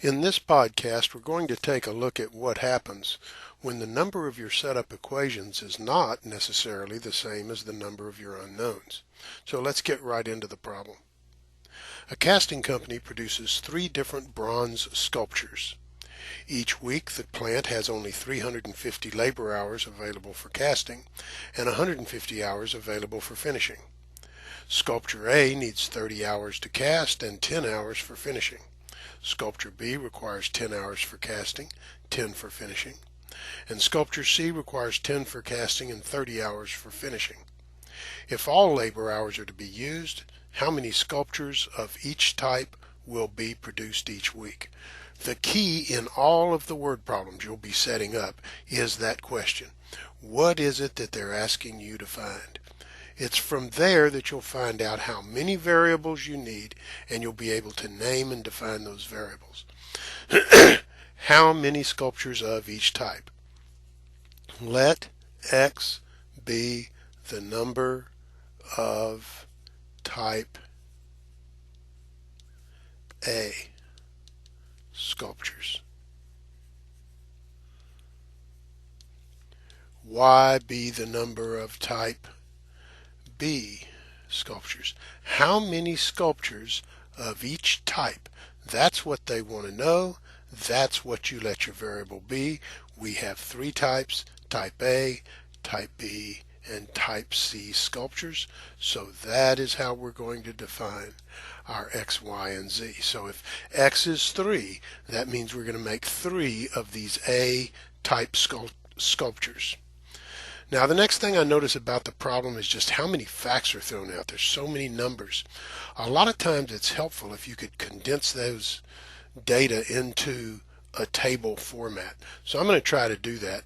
In this podcast, we're going to take a look at what happens when the number of your setup equations is not necessarily the same as the number of your unknowns. So let's get right into the problem. A casting company produces 3 different bronze sculptures. Each week, the plant has only 350 labor hours available for casting and 150 hours available for finishing. Sculpture A needs 30 hours to cast and 10 hours for finishing. Sculpture B requires 10 hours for casting, 10 for finishing, and Sculpture C requires 10 for casting and 30 hours for finishing. If all labor hours are to be used, how many sculptures of each type will be produced each week? The key in all of the word problems you'll be setting up is that question. What is it that they're asking you to find? It's from there that you'll find out how many variables you need, and you'll be able to name and define those variables. How many sculptures of each type? Let X be the number of type A sculptures. Y be the number of type B sculptures. How many sculptures of each type? That's what they want to know. That's what you let your variable be. We have 3 types: type A, type B, and type C sculptures. So that is how we're going to define our X, Y, and Z. So if X is 3, that means we're going to make 3 of these A type sculptures. Now, the next thing I notice about the problem is just how many facts are thrown out. There's so many numbers. A lot of times it's helpful if you could condense those data into a table format. So I'm going to try to do that.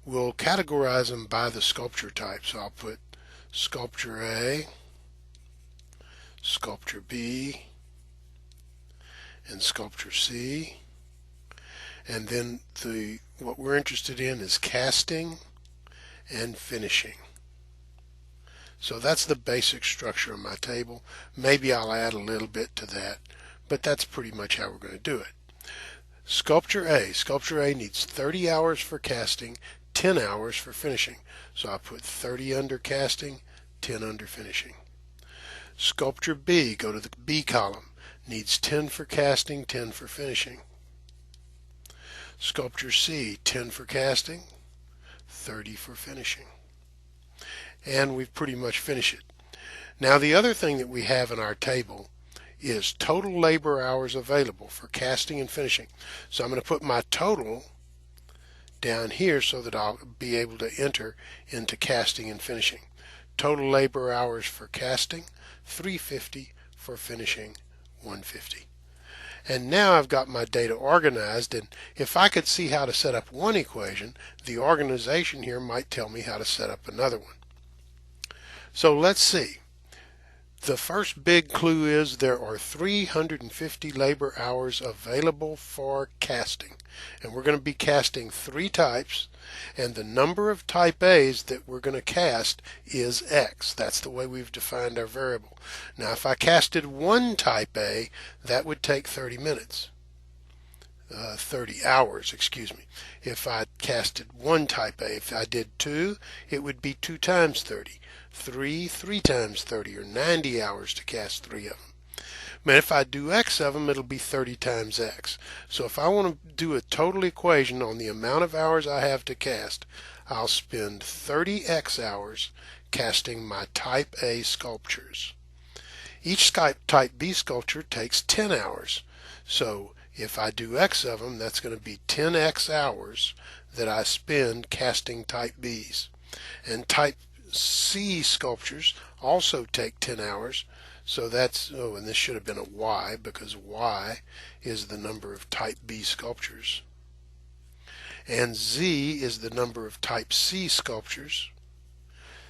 We'll categorize them by the sculpture type. So I'll put Sculpture A, Sculpture B, and Sculpture C. And then what we're interested in is casting and finishing. So that's the basic structure of my table. Maybe I'll add a little bit to that, but that's pretty much how we're going to do it. Sculpture A needs 30 hours for casting, 10 hours for finishing. So I put 30 under casting, 10 under finishing. Sculpture B, go to the B column, needs 10 for casting, 10 for finishing. Sculpture C, 10 for casting, 30 for finishing. And we've pretty much finished it. Now, the other thing that we have in our table is total labor hours available for casting and finishing. So I'm going to put my total down here so that I'll be able to enter into casting and finishing. Total labor hours for casting, 350, for finishing, 150. And now I've got my data organized, and if I could see how to set up one equation, the organization here might tell me how to set up another one. So let's see. The first big clue is there are 350 labor hours available for casting. And we're going to be casting 3 types, and the number of type A's that we're going to cast is X. That's the way we've defined our variable. Now, if I casted 1 type A, that would take 30 minutes. 30 hours, excuse me. If I casted 1 type A, if I did 2, it would be 2 times 30. 3 times 30, or 90 hours to cast 3 of them. But if I do X of them, it'll be 30 times X. So if I want to do a total equation on the amount of hours I have to cast, I'll spend 30 X hours casting my type A sculptures. Each type B sculpture takes 10 hours. So if I do X of them, that's going to be 10X hours that I spend casting type Bs. And type C sculptures also take 10 hours. So that's, and this should have been a Y, because Y is the number of type B sculptures. And Z is the number of type C sculptures.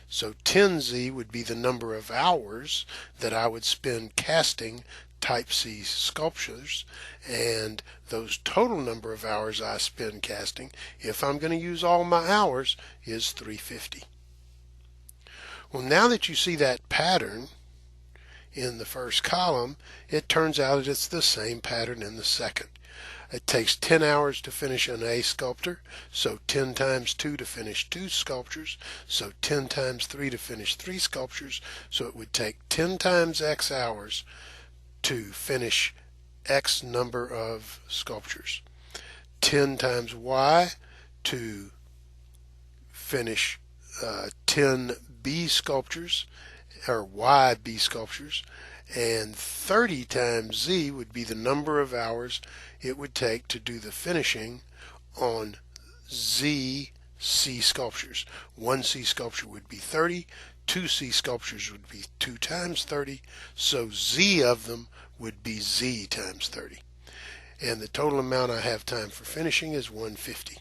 So 10Z would be the number of hours that I would spend casting type C sculptures, and those total number of hours I spend casting, if I'm going to use all my hours, is 350. Well, now that you see that pattern in the first column, it turns out that it's the same pattern in the second. It takes 10 hours to finish an A sculptor, so 10 times 2 to finish 2 sculptures, so 10 times 3 to finish 3 sculptures, so it would take 10 times X hours to finish X number of sculptures. 10 times Y to finish 10 B sculptures, or Y B sculptures, and 30 times Z would be the number of hours it would take to do the finishing on Z C sculptures. One C sculpture would be 30, two C sculptures would be 2 times 30, so Z of them would be Z times 30. And the total amount I have time for finishing is 150.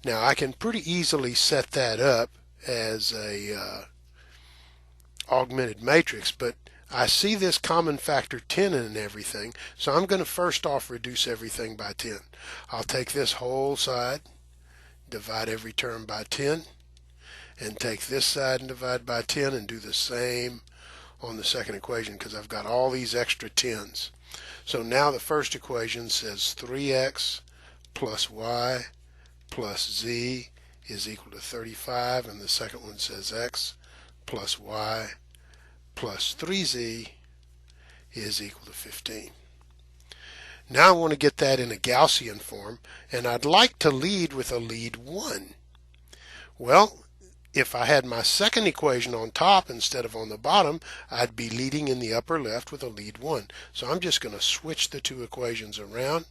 Now I can pretty easily set that up as a augmented matrix, but I see this common factor 10 in everything, so I'm going to first off reduce everything by 10. I'll take this whole side, divide every term by 10, and take this side and divide by 10 and do the same on the second equation because I've got all these extra 10s. So now the first equation says 3x plus y plus z is equal to 35, and the second one says x plus y plus 3z is equal to 15. Now I want to get that in a Gaussian form, and I'd like to lead with a lead 1. Well, if I had my second equation on top instead of on the bottom, I'd be leading in the upper left with a lead 1. So I'm just going to switch the two equations around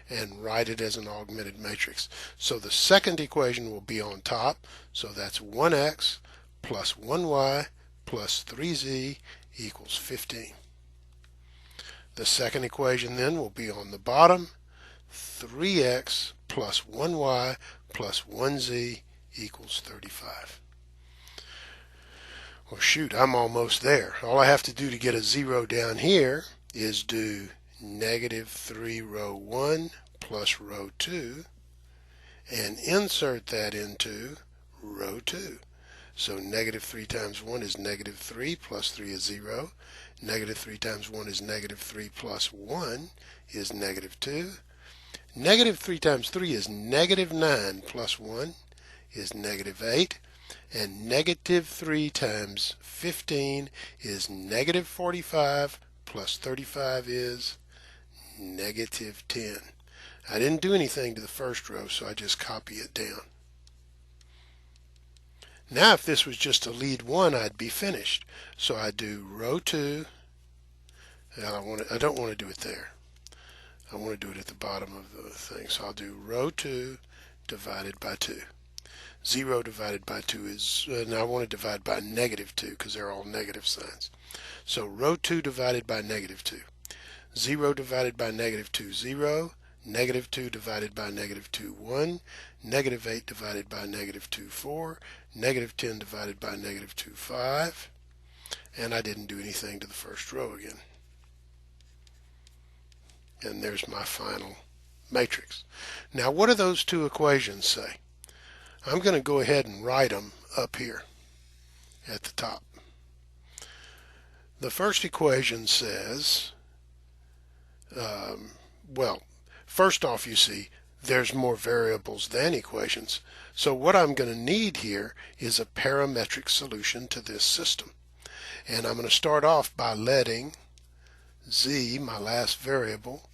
and write it as an augmented matrix. So the second equation will be on top, so that's 1x plus 1y plus 3z equals 15. The second equation then will be on the bottom, 3x plus 1y plus 1z equals 35. Well, shoot, I'm almost there. All I have to do to get a 0 down here is do negative 3 row 1 plus row 2 and insert that into row 2. So negative 3 times 1 is negative 3 plus 3 is 0. Negative 3 times 1 is negative 3 plus 1 is negative 2. Negative 3 times 3 is negative 9 plus 1 is negative 8. And negative 3 times 15 is negative 45 plus 35 is negative 10. I didn't do anything to the first row, so I just copy it down. Now if this was just a lead 1, I'd be finished. So I do row 2. I don't want to do it there. I want to do it at the bottom of the thing. So I'll do row 2 divided by 2. 0 divided by 2 is, now I want to divide by negative 2 because they're all negative signs. So row 2 divided by negative 2. 0 divided by negative 2, 0. Negative 2 divided by negative 2, 1. Negative 8 divided by negative 2, 4. Negative 10 divided by negative 2, 5. And I didn't do anything to the first row again. And there's my final matrix. Now what do those two equations say? I'm going to go ahead and write them up here at the top. The first equation says, well, first off, you see, there's more variables than equations. So what I'm going to need here is a parametric solution to this system. And I'm going to start off by letting z, my last variable,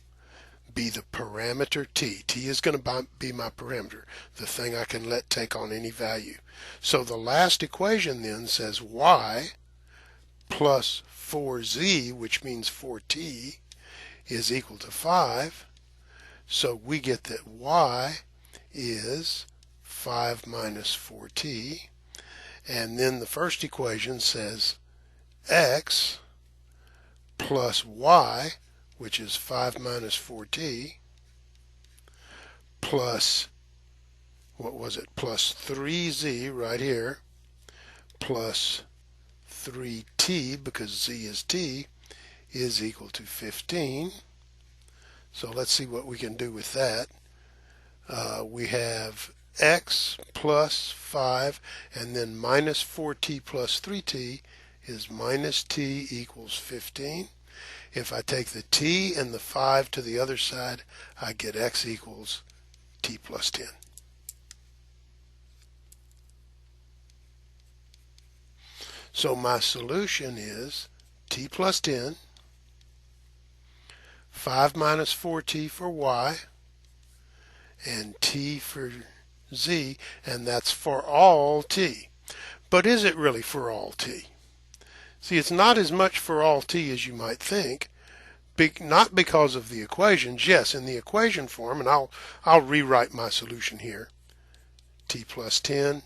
be the parameter t. T is going to be my parameter, the thing I can let take on any value. So the last equation then says y plus 4z, which means 4t, is equal to 5. So we get that y is 5 minus 4t. And then the first equation says x plus y, which is 5 minus 4t, plus, what was it, plus 3z right here, plus 3t, because z is t, is equal to 15. So let's see what we can do with that. We have x plus 5, and then minus 4t plus 3t is minus t equals 15. If I take the t and the 5 to the other side, I get x equals t plus 10. So my solution is t plus 10, 5 minus 4t for y, and t for z, and that's for all t. But is it really for all t? See, it's not as much for all t as you might think, not because of the equations. Yes, in the equation form, and I'll rewrite my solution here. T plus 10,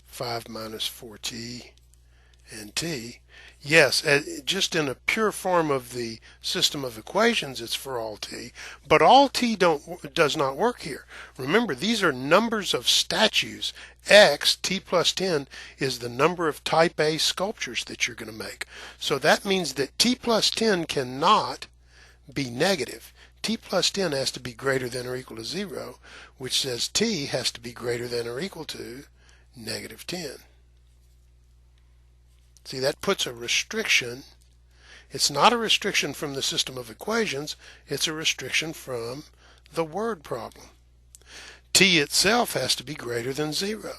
5 minus 4t, and t. Yes, just in a pure form of the system of equations, it's for all t, but all t does not work here. Remember, these are numbers of statues. X, t plus 10, is the number of type A sculptures that you're going to make. So that means that t plus 10 cannot be negative. T plus 10 has to be greater than or equal to 0, which says t has to be greater than or equal to negative 10. See, that puts a restriction. It's not a restriction from the system of equations, it's a restriction from the word problem. T itself has to be greater than 0.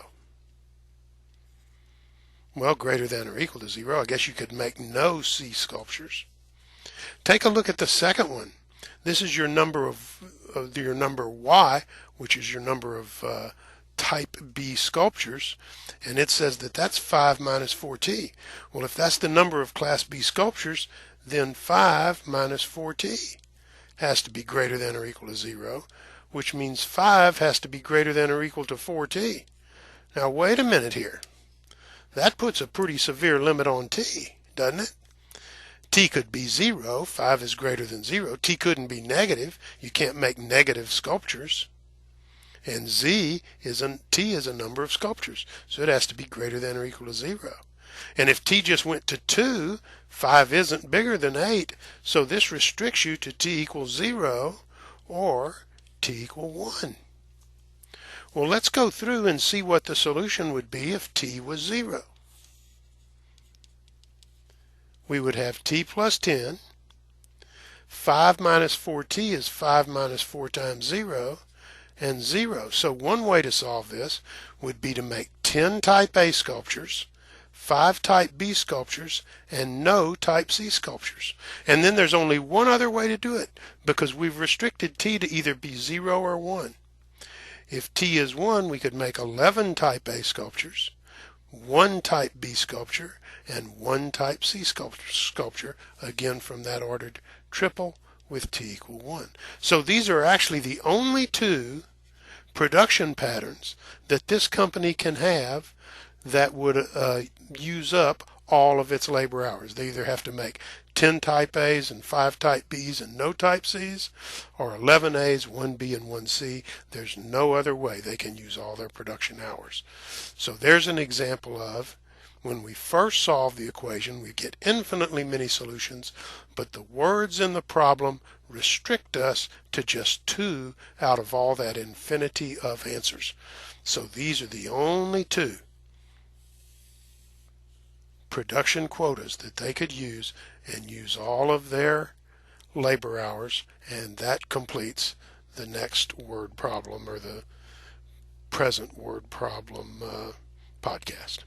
Well, greater than or equal to 0, I guess you could make no C sculptures. Take a look at the second one. This is your number your number y, which is your number of type B sculptures, and it says that that's 5 minus 4t. Well, if that's the number of class B sculptures, then 5 minus 4t has to be greater than or equal to 0, which means 5 has to be greater than or equal to 4t. Now wait a minute here. That puts a pretty severe limit on t, doesn't it? T could be 0, 5 is greater than 0. T couldn't be negative. You can't make negative sculptures. And t is a number of sculptures, so it has to be greater than or equal to 0. And if t just went to 2, 5 isn't bigger than 8, so this restricts you to t equals 0 or t equal 1. Well, let's go through and see what the solution would be if t was 0. We would have t plus 10. 5 minus 4t is 5 minus 4 times 0, and 0. So one way to solve this would be to make 10 type A sculptures, 5 type B sculptures, and no type C sculptures. And then there's only one other way to do it, because we've restricted t to either be 0 or 1. If t is 1, we could make 11 type A sculptures, 1 type B sculpture, and 1 type C sculpture, again from that ordered triple with t equal 1. So these are actually the only 2 production patterns that this company can have that would use up all of its labor hours. They either have to make 10 type A's and 5 type B's and no type C's, or 11 A's, 1 B, and 1 C. There's no other way they can use all their production hours. So there's an example of when we first solve the equation, we get infinitely many solutions, but the words in the problem restrict us to just 2 out of all that infinity of answers. So these are the only 2 production quotas that they could use and use all of their labor hours, and that completes the next word problem or the present word problem podcast.